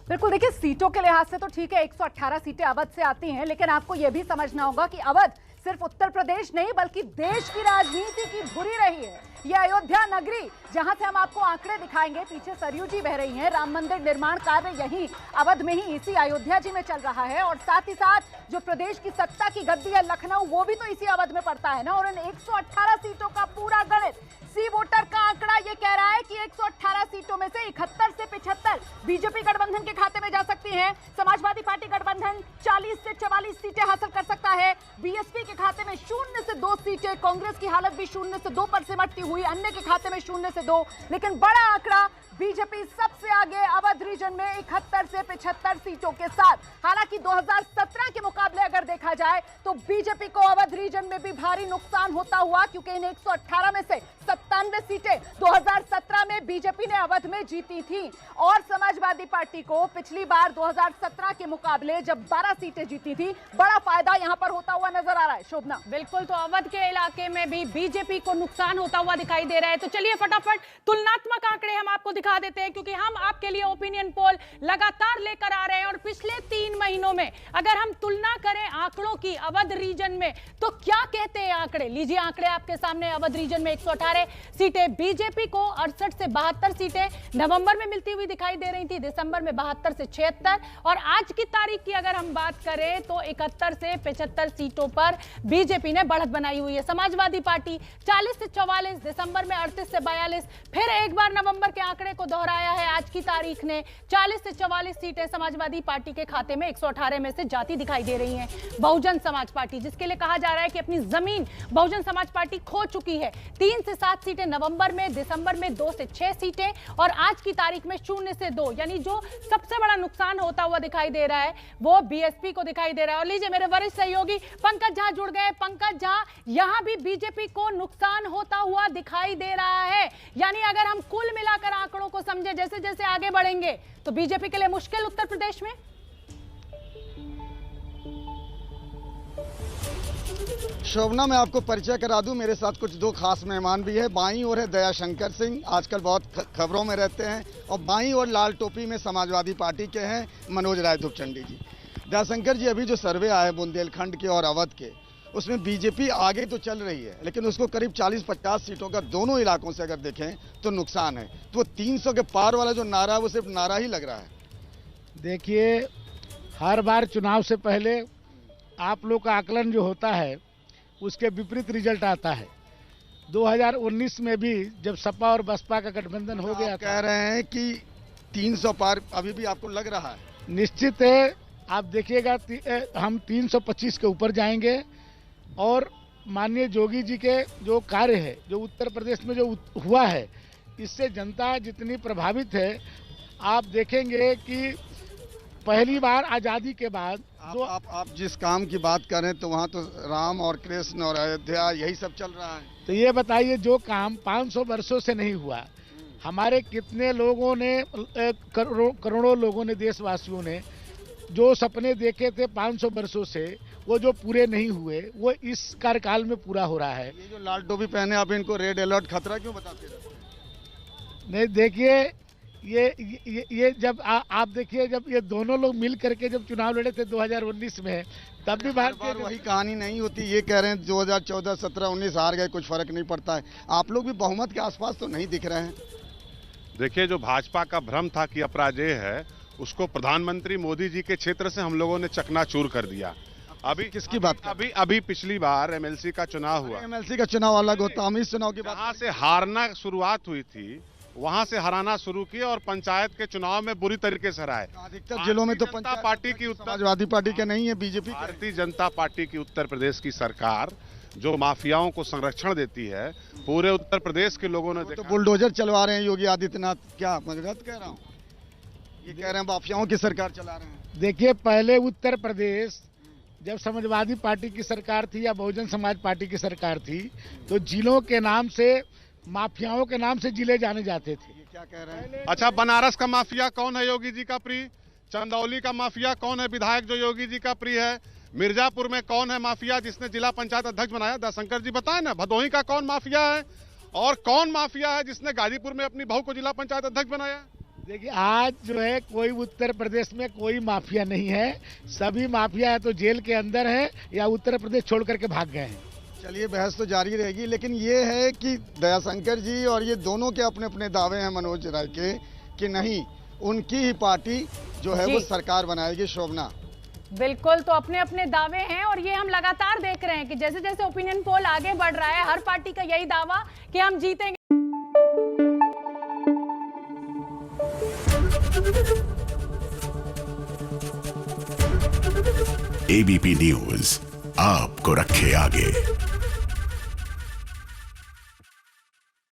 बिल्कुल, देखिए सीटों के लिहाज से तो ठीक है, 118 सीटें अवध से आती हैं, लेकिन आपको यह भी समझना होगा कि अवध सिर्फ उत्तर प्रदेश नहीं बल्कि देश की राजनीति की धुरी रही है। ये अयोध्या नगरी, जहां से हम आपको आंकड़े दिखाएंगे, पीछे सरयू जी बह रही हैं, राम मंदिर निर्माण कार्य यही अवध में ही, इसी अयोध्या जी में चल रहा है। और साथ ही साथ जो प्रदेश की सत्ता की गद्दी है लखनऊ, वो भी तो इसी अवध में पड़ता है ना। और इन 118 सीटों का पूरा गणित, सी वोटर का आंकड़ा ये कह रहा है कि 118 सीटों में से 71 से 75 बीजेपी गठबंधन के खाते में जा सकती हैं। समाजवादी पार्टी गठबंधन 40 से 44 सीटें हासिल कर सकता है। बीएसपी के खाते में 0 से 2 सीटें, कांग्रेस की हालत भी 0 से 2 पर सिमटती हुई, अन्य के खाते में 0 से 2। लेकिन बड़ा आंकड़ा, बीजेपी सबसे आगे अवध रीजन में 71 से 75 सीटों के साथ। हालांकि 2017 के मुकाबले अगर देखा जाए तो बीजेपी को अवध रीजन में भी भारी नुकसान होता हुआ, क्योंकि इन 118 में से 97 सीटें 2017 में बीजेपी ने अवध में जीती थी। और समाजवादी पार्टी को पिछली बार 2017 के मुकाबले जब 12 सीटें जीती थी, बड़ा फायदा यहां पर होता हुआ नजर आ रहा है। शोभना, बिल्कुल, तो अवध के इलाके में भी बीजेपी को नुकसान होता हुआ दिखाई दे रहा है। तो चलिए फटाफट तुलनात्मक आंकड़े हम आपको दिखा देते हैं, क्योंकि हम आपके लिए ओपिनियन पोल लगातार लेकर आ रहे हैं। और पिछले 3 महीनों में अगर हम तुलना करें आंकड़ों की अवध रीजन में, तो क्या कहते हैं आंकड़े? लीजिए आंकड़े आपके सामने। अवध रीजन में 118 सीटें, बीजेपी को 68 से 72 सीटें नवंबर में मिलती हुई दिखाई दे रही थी, दिसंबर में 72 से 76, और आज की तारीख की अगर हम बात करें तो 71 से 75 सीटों पर बीजेपी ने बढ़त बनाई हुई है। समाजवादी पार्टी 40 से 44, दिसंबर में 38 से 42, फिर एक बार नवंबर के आंकड़े को दोहराया है आज की तारीख ने, 40 से 44 सीटें समाजवादी पार्टी के खाते में 118 में से जाती दिखाई दे रही हैं। बहुजन समाज पार्टी, जिसके लिए कहा जा रहा है कि अपनी जमीन बहुजन समाज पार्टी खो चुकी है, 3 से 7 सीटें नवंबर में, दिसंबर में 2 से 6 सीटें, और आज की तारीख में 0 से 2, यानी जो सबसे बड़ा नुकसान होता हुआ दिखाई दे रहा है वो बीएसपी को दिखाई दे रहा है। और लीजिए मेरे वरिष्ठ सहयोगी पंकज झा जुड़ गए। पंकज झा, यहां भी बीजेपी को नुकसान होता हुआ दिखाई दे रहा है, यानी अगर हम कुल मिलाकर आंकड़ों को समझे, जैसे जैसे आगे बढ़ेंगे तो बीजेपी के लिए मुश्किल उत्तर प्रदेश में। शोभना, मैं आपको परिचय करा दूं, मेरे साथ कुछ 2 खास मेहमान भी है। बाईं ओर है दयाशंकर सिंह, आजकल बहुत खबरों में रहते हैं, और बाईं ओर लाल टोपी में समाजवादी पार्टी के हैं मनोज राय धुपचंडी जी। दयाशंकर जी, अभी जो सर्वे आया है बुंदेलखंड के और अवध के, उसमें बीजेपी आगे तो चल रही है, लेकिन उसको करीब 40-50 सीटों का दोनों इलाकों से अगर देखें तो नुकसान है। तो 300 के पार वाला जो नारा है वो सिर्फ नारा ही लग रहा है। देखिए, हर बार चुनाव से पहले आप लोग का आकलन जो होता है उसके विपरीत रिजल्ट आता है। 2019 में भी जब सपा और बसपा का गठबंधन हो गया, कह रहे हैं कि 300 पार अभी भी आपको लग रहा है? निश्चित है, आप देखिएगा हम 325 के ऊपर जाएंगे। और माननीय जोगी जी के जो कार्य है, जो उत्तर प्रदेश में जो हुआ है, इससे जनता जितनी प्रभावित है, आप देखेंगे कि पहली बार आज़ादी के बाद आप जिस काम की बात कर रहे हैं तो वहाँ तो राम और कृष्ण और अयोध्या यही सब चल रहा है। तो ये बताइए, जो काम 500 वर्षों से नहीं हुआ, हमारे कितने लोगों ने, करोड़ों लोगों ने, देशवासियों ने जो सपने देखे थे 500 वर्षों से, वो जो पूरे नहीं हुए, वो इस कार्यकाल में पूरा हो रहा है। ये जो लाल टोपी पहने आप, इनको रेड अलर्ट खतरा क्यों बताते हैं? नहीं, देखिए, ये जब आप देखिए, जब ये दोनों लोग मिल करके जब चुनाव लड़े थे 2019 में, तब भी भारतीय वही कहानी नहीं होती। ये कह रहे हैं 2014, 17, 19 हार गए, कुछ फर्क नहीं पड़ता है। आप लोग भी बहुमत के आसपास तो नहीं दिख रहे हैं। देखिए, जो भाजपा का भ्रम था कि अपराजय है, उसको प्रधानमंत्री मोदी जी के क्षेत्र से हम लोगों ने चकनाचूर कर दिया। अभी किसकी बात? अभी पिछली बार एमएलसी का चुनाव हुआ। एमएलसी का चुनाव अलग होता, हम इस चुनाव की बात। जहां से हारना शुरुआत हुई थी, वहां से हराना शुरू किया, और पंचायत के चुनाव में बुरी तरीके से हराए। अधिकतर जिलों में तो जनता पार्टी की, समाजवादी पार्टी के नहीं है, बीजेपी। भारतीय जनता पार्टी की उत्तर प्रदेश की सरकार जो माफियाओं को संरक्षण देती है, पूरे उत्तर प्रदेश के लोगों ने तो बुलडोजर चलवा रहे हैं योगी आदित्यनाथ। क्या मैं गलत कह रहा हूँ? ये कह रहे हैं माफियाओं की सरकार चला रहे हैं। देखिए, पहले उत्तर प्रदेश जब समाजवादी पार्टी की सरकार थी या बहुजन समाज पार्टी की सरकार थी, तो जिलों के नाम से, माफियाओं के नाम से जिले जाने जाते थे। ये क्या कह रहे हैं? अच्छा, बनारस का माफिया कौन है योगी जी का प्रिय? चंदौली का माफिया कौन है विधायक जो योगी जी का प्रिय है? मिर्जापुर में कौन है माफिया जिसने जिला पंचायत अध्यक्ष बनाया? दयाशंकर जी बताएं ना। भदोही का कौन माफिया है? और कौन माफिया है जिसने गाजीपुर में अपनी बहू को जिला पंचायत अध्यक्ष बनाया? देखिए आज जो है कोई उत्तर प्रदेश में कोई माफिया नहीं है, सभी माफिया है तो जेल के अंदर है या उत्तर प्रदेश छोड़ करके भाग गए हैं। चलिए बहस तो जारी रहेगी, लेकिन ये है कि दयाशंकर जी और ये दोनों के अपने अपने दावे हैं मनोज राय के कि नहीं उनकी ही पार्टी जो है वो सरकार बनाएगी। शोभना बिल्कुल, तो अपने अपने दावे हैं और ये हम लगातार देख रहे हैं कि जैसे जैसे ओपिनियन पोल आगे बढ़ रहा है हर पार्टी का यही दावा कि हम जीतेंगे। एबीपी न्यूज आपको रखे आगे।